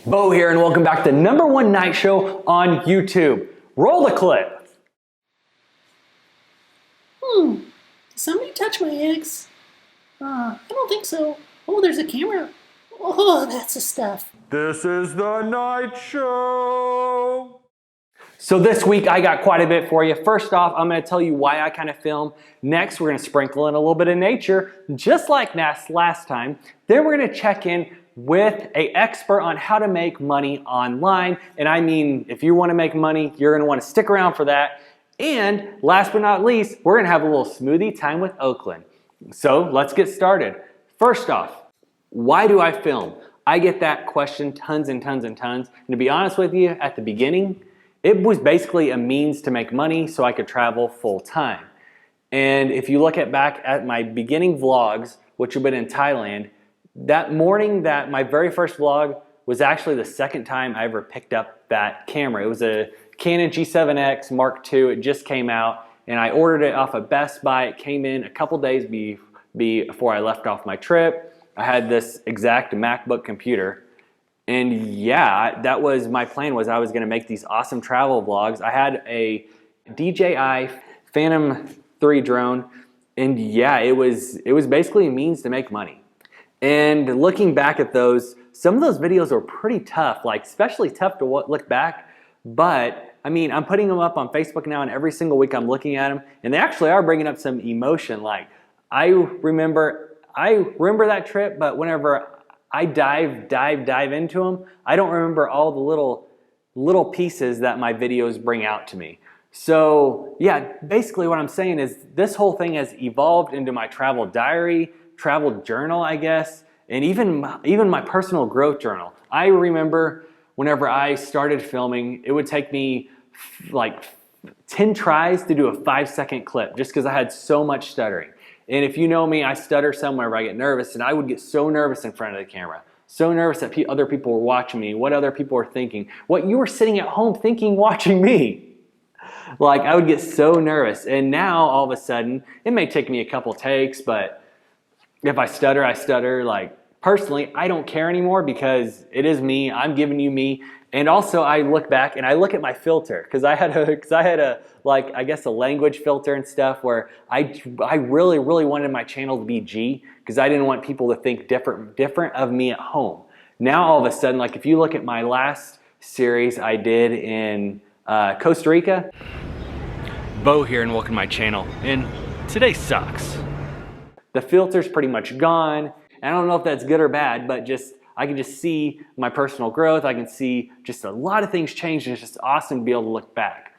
Beau here, and welcome back to the #1 night show on YouTube. Roll the clip. Did somebody touch my eggs? I don't think so. Oh, there's a camera. Oh, that's the stuff. This is the night show. So this week I got quite a bit for you. First off, I'm going to tell you why I kind of film. Next, we're going to sprinkle in a little bit of nature, just like last time. Then we're going to check in with an expert on how to make money online. And I mean, if you want to make money, you're going to want to stick around for that. And last but not least, we're going to have a little smoothie time with Oakland. So let's get started. First off, why do I film? I get that question tons and tons and tons. And to be honest with you, at the beginning, it was basically a means to make money so I could travel full time. And if you look back at my beginning vlogs, which have been in Thailand, that morning that my very first vlog was actually the second time I ever picked up that camera. It was a Canon G7X Mark II. It just came out and I ordered it off of Best Buy. It came in a couple days before I left off my trip. I had this exact MacBook computer. And yeah, that was my plan, was I was gonna make these awesome travel vlogs. I had a DJI Phantom 3 drone, and yeah, it was basically a means to make money. And looking back at those, some of those videos were pretty tough, like especially tough to look back, but I mean, I'm putting them up on Facebook now, and every single week I'm looking at them, and they actually are bringing up some emotion. Like, I remember that trip, but whenever I dive into them, I don't remember all the little pieces that my videos bring out to me. So yeah, basically what I'm saying is this whole thing has evolved into my travel diary, travel journal, I guess, and even my personal growth journal. I remember whenever I started filming, it would take me like 10 tries to do a 5-second clip just because I had so much stuttering. And if you know me, I stutter some whenever I get nervous, and I would get so nervous in front of the camera. So nervous that other people were watching me, what other people were thinking, what you were sitting at home thinking watching me. Like, I would get so nervous. And now, all of a sudden, it may take me a couple takes, but if I stutter, I stutter. Like, personally, I don't care anymore because it is me. I'm giving you me. And also, I look back and I look at my filter because I had a like, I guess, a language filter and stuff where I really wanted my channel to be G because I didn't want people to think different of me at home. Now, all of a sudden, like if you look at my last series I did in Costa Rica. Beau here, and welcome to my channel. And today sucks. The filter's pretty much gone. I don't know if that's good or bad, but I can just see my personal growth. I can see just a lot of things change, and it's just awesome to be able to look back.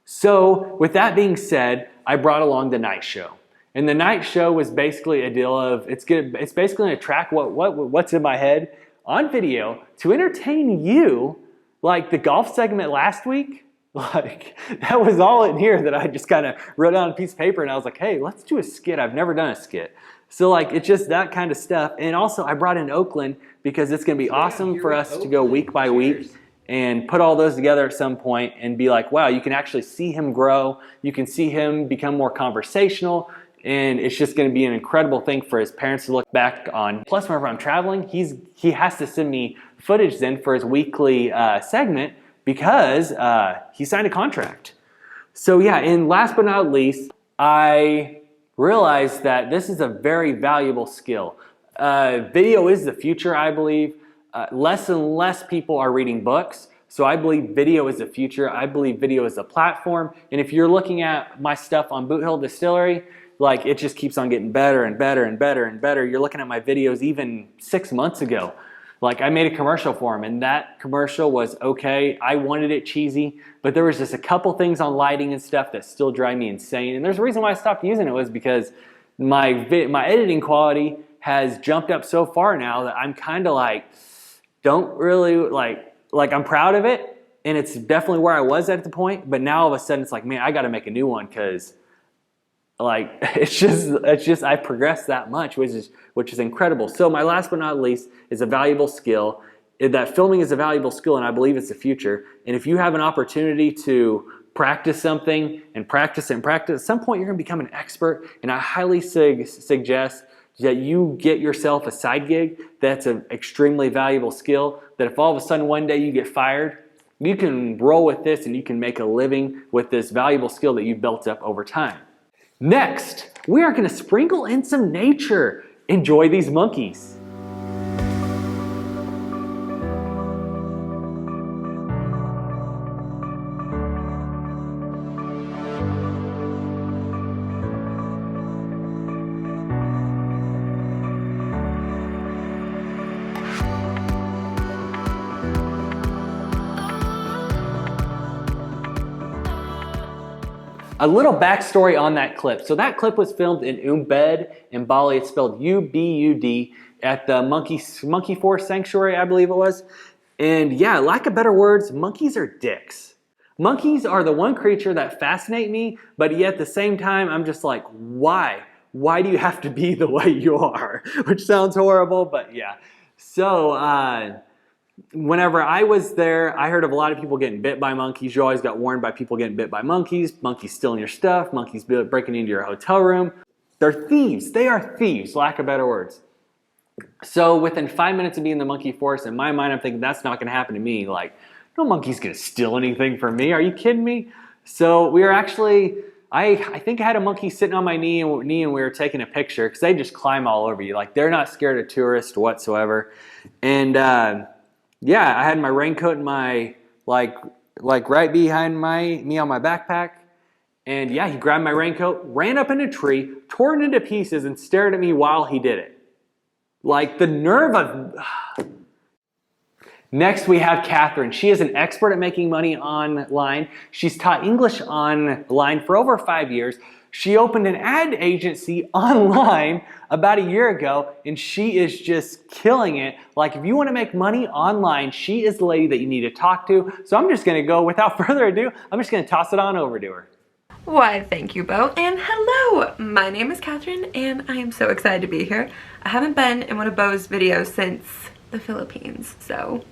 So with that being said, I brought along the night show. And the night show was basically a deal of, it's basically going to track what's in my head on video to entertain you, like the golf segment last week. Like, that was all in here that I just kind of wrote on a piece of paper, and I was like, hey, let's do a skit. I've never done a skit. So like, it's just that kind of stuff. And also I brought in Oakland because it's going to be awesome for us to go week by week and put all those together at some point and be like, wow, you can actually see him grow. You can see him become more conversational. And it's just going to be an incredible thing for his parents to look back on. Plus, whenever I'm traveling, he has to send me footage then for his weekly segment because he signed a contract. So yeah, and last but not least, I realized that this is a very valuable skill. Video is the future, I believe. Less and less people are reading books, so I believe video is the future. I believe video is a platform, and if you're looking at my stuff on Boot Hill Distillery, like, it just keeps on getting better and better and better and better. You're looking at my videos even 6 months ago. Like, I made a commercial for him, and that commercial was okay. I wanted it cheesy, but there was just a couple things on lighting and stuff that still drive me insane. And there's a reason why I stopped using it, was because my editing quality has jumped up so far now that I'm kind of like, don't really like I'm proud of it, and it's definitely where I was at the point. But now all of a sudden it's like, man, I got to make a new one because, like, it's just I progressed that much, which is incredible. So my last but not least is a valuable skill. That filming is a valuable skill, and I believe it's the future. And if you have an opportunity to practice something and practice and practice, at some point you're going to become an expert. And I highly suggest that you get yourself a side gig that's an extremely valuable skill, that if all of a sudden one day you get fired, you can roll with this and you can make a living with this valuable skill that you've built up over time. Next, we are going to sprinkle in some nature. Enjoy these monkeys. A little backstory on that clip. So that clip was filmed in Ubud in Bali. It's spelled U-B-U-D at the Monkey Forest Sanctuary, I believe it was. And yeah, lack of better words, monkeys are dicks. Monkeys are the one creature that fascinate me, but yet at the same time, I'm just like, why? Why do you have to be the way you are? Which sounds horrible, but yeah. So, whenever I was there, I heard of a lot of people getting bit by monkeys. You always got warned by people getting bit by monkeys stealing your stuff, monkeys breaking into your hotel room. They're thieves. They are thieves, lack of better words. So within 5 minutes of being in the monkey forest, in my mind, I'm thinking that's not going to happen to me. Like, no monkey's going to steal anything from me. Are you kidding me? So we were actually, I think I had a monkey sitting on my knee and we were taking a picture because they just climb all over you. Like, they're not scared of tourists whatsoever. And yeah, I had my raincoat in my, like right behind me on my backpack. And yeah, he grabbed my raincoat, ran up in a tree, tore it into pieces, and stared at me while he did it. Like, the nerve of... Next, we have Catherine. She is an expert at making money online. She's taught English online for over 5 years. She opened an ad agency online about a year ago, and she is just killing it. Like, if you want to make money online, she is the lady that you need to talk to. So I'm just going to go, without further ado, I'm just going to toss it on over to her. Why, thank you, Beau, and hello! My name is Catherine, and I am so excited to be here. I haven't been in one of Beau's videos since the Philippines, so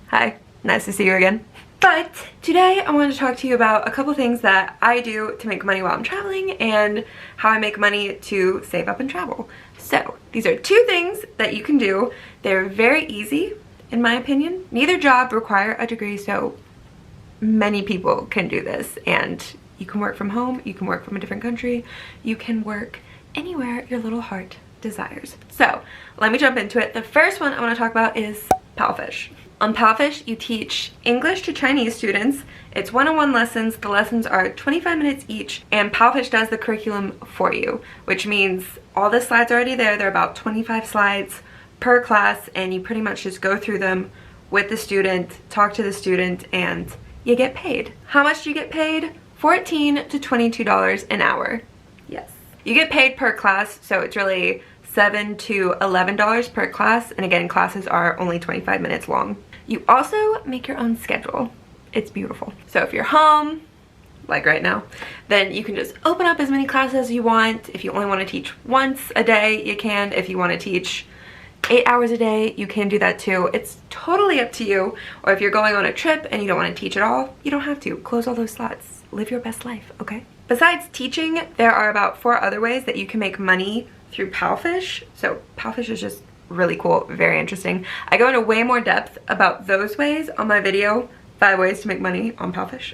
hi, nice to see you again. But today I want to talk to you about a couple things that I do to make money while I'm traveling and how I make money to save up and travel. So these are two things that you can do. They're very easy, in my opinion. Neither job require a degree, so many people can do this, and you can work from home, you can work from a different country, you can work anywhere your little heart desires. So let me jump into it. The first one I want to talk about is Panfish. On Panfish, you teach English to Chinese students. It's one-on-one lessons. The lessons are 25 minutes each, and Panfish does the curriculum for you, which means all the slides are already there. There are about 25 slides per class, and you pretty much just go through them with the student, talk to the student, and you get paid. How much do you get paid? $14 to $22 an hour. Yes. You get paid per class, so it's really $7 to $11 per class, and again, classes are only 25 minutes long. You also make your own schedule. It's beautiful. So if you're home, like right now, then you can just open up as many classes as you want. If you only want to teach once a day, you can. If you want to teach 8 hours a day, you can do that too. It's totally up to you. Or if you're going on a trip and you don't want to teach at all, you don't have to. Close all those slots. Live your best life, okay? Besides teaching, there are about 4 other ways that you can make money through Panfish. So Panfish is just really cool, very interesting. I go into way more depth about those ways on my video, 5 ways to make money on Panfish.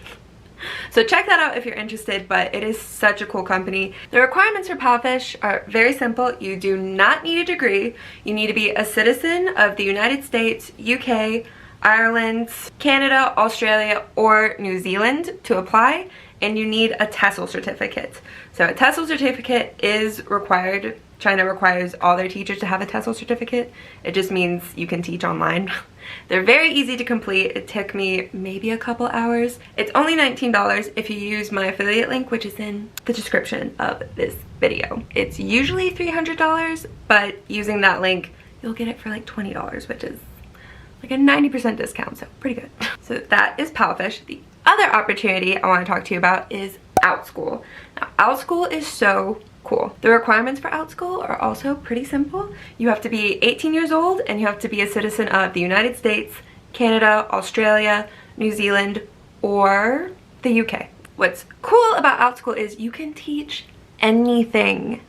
So check that out if you're interested, but it is such a cool company. The requirements for Panfish are very simple. You do not need a degree. You need to be a citizen of the United States, UK, Ireland, Canada, Australia, or New Zealand to apply, and you need a TESOL certificate. So a TESOL certificate is required. China requires all their teachers to have a TESOL certificate. It just means you can teach online. They're very easy to complete. It took me maybe a couple hours. It's only $19 if you use my affiliate link, which is in the description of this video. It's usually $300, but using that link, you'll get it for like $20, which is like a 90% discount, so pretty good. So that is Panfish. The other opportunity I want to talk to you about is Outschool. Now, Outschool is so cool. The requirements for Outschool are also pretty simple. You have to be 18 years old and you have to be a citizen of the United States, Canada, Australia, New Zealand, or the UK. What's cool about Outschool is you can teach anything.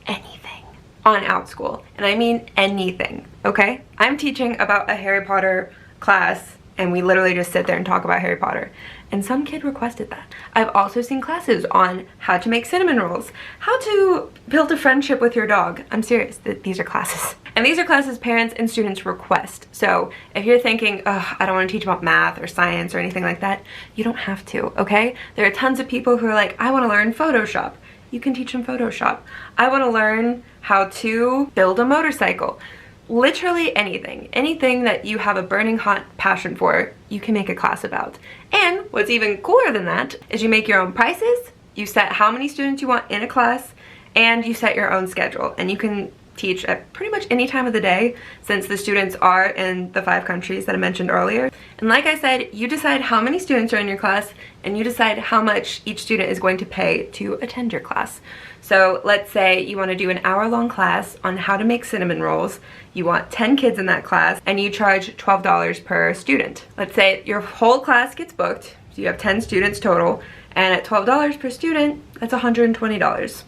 Anything. on Outschool, and I mean anything, okay? I'm teaching about a Harry Potter class, and we literally just sit there and talk about Harry Potter. And some kid requested that. I've also seen classes on how to make cinnamon rolls, how to build a friendship with your dog. I'm serious, these are classes. And these are classes parents and students request. So if you're thinking, oh, I don't want to teach about math or science or anything like that, you don't have to, okay? There are tons of people who are like, I want to learn Photoshop. You can teach them Photoshop. I want to learn how to build a motorcycle. Literally anything that you have a burning hot passion for, you can make a class about. And what's even cooler than that is you make your own prices, you set how many students you want in a class, and you set your own schedule. And you can teach at pretty much any time of the day, since the students are in the 5 countries that I mentioned earlier. And like I said, you decide how many students are in your class, and you decide how much each student is going to pay to attend your class. So let's say you want to do an hour-long class on how to make cinnamon rolls. You want 10 kids in that class, and you charge $12 per student. Let's say your whole class gets booked, so you have 10 students total, and at $12 per student, that's $120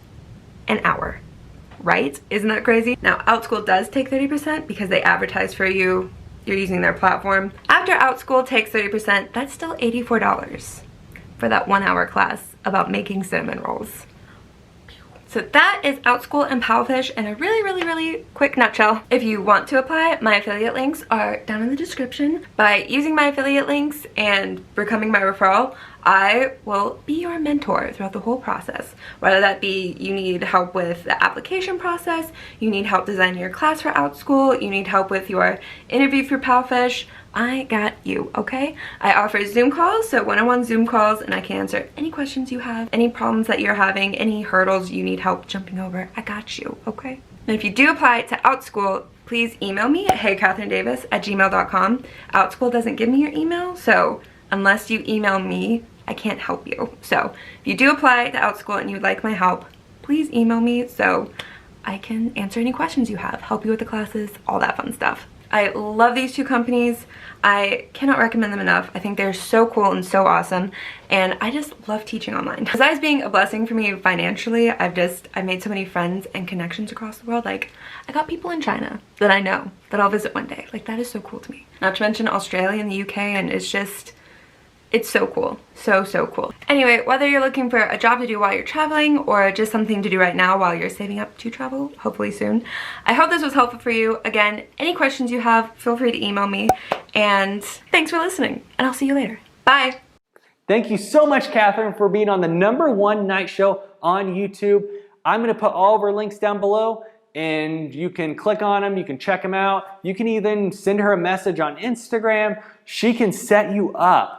an hour. Right? Isn't that crazy? Now, Outschool does take 30% because they advertise for you. You're using their platform. After Outschool takes 30%, that's still $84 for that 1-hour class about making cinnamon rolls. So that is Outschool and Panfish in a really quick nutshell. If you want to apply, my affiliate links are down in the description. By using my affiliate links and becoming my referral, I will be your mentor throughout the whole process. Whether that be you need help with the application process, you need help designing your class for Outschool, you need help with your interview for Panfish, I got you, okay? I offer Zoom calls, so one-on-one Zoom calls, and I can answer any questions you have, any problems that you're having, any hurdles you need help jumping over, I got you, okay? And if you do apply to Outschool, please email me at heycatherinedavis@gmail.com. Outschool doesn't give me your email, so unless you email me, I can't help you. So if you do apply to Outschool and you'd like my help, please email me so I can answer any questions you have, help you with the classes, all that fun stuff. I love these 2 companies. I cannot recommend them enough. I think they're so cool and so awesome, and I just love teaching online. Besides being a blessing for me financially, I've made so many friends and connections across the world. Like, I got people in China that I know that I'll visit one day. Like, that is so cool to me. Not to mention Australia and the UK, and it's so cool. So cool. Anyway, whether you're looking for a job to do while you're traveling or just something to do right now while you're saving up to travel, hopefully soon, I hope this was helpful for you. Again, any questions you have, feel free to email me. And thanks for listening, and I'll see you later. Bye. Thank you so much, Catherine, for being on the #1 night show on YouTube. I'm going to put all of her links down below, and you can click on them, you can check them out. You can even send her a message on Instagram. She can set you up.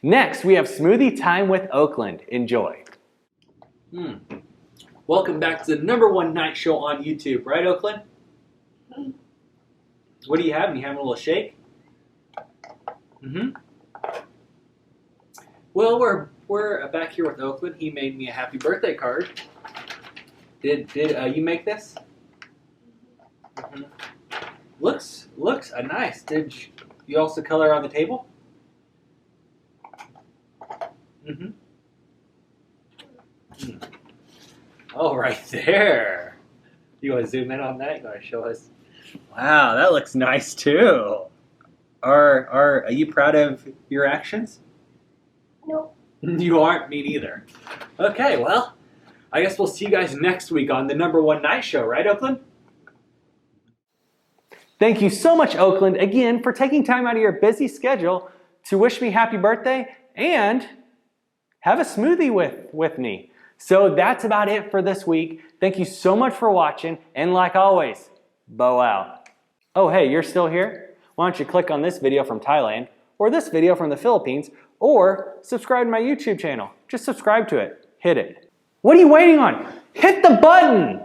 Next, we have smoothie time with Oakland. Enjoy. Welcome back to the #1 night show on YouTube, right, Oakland? What are you having? You having a little shake? Well, we're back here with Oakland. He made me a happy birthday card. Did you make this? Looks nice. Did you also color on the table? Oh, right there. You want to zoom in on that? You want to show us? Wow, that looks nice too. Are you proud of your actions? No. You aren't? Me neither. Okay, well, I guess we'll see you guys next week on the #1 night show, right, Oakland? Thank you so much, Oakland, again, for taking time out of your busy schedule to wish me happy birthday and have a smoothie with me. So that's about it for this week. Thank you so much for watching, and like always, Beau out. Oh, hey, you're still here? Why don't you click on this video from Thailand, or this video from the Philippines, or subscribe to my YouTube channel. Just subscribe to it. Hit it. What are you waiting on? Hit the button!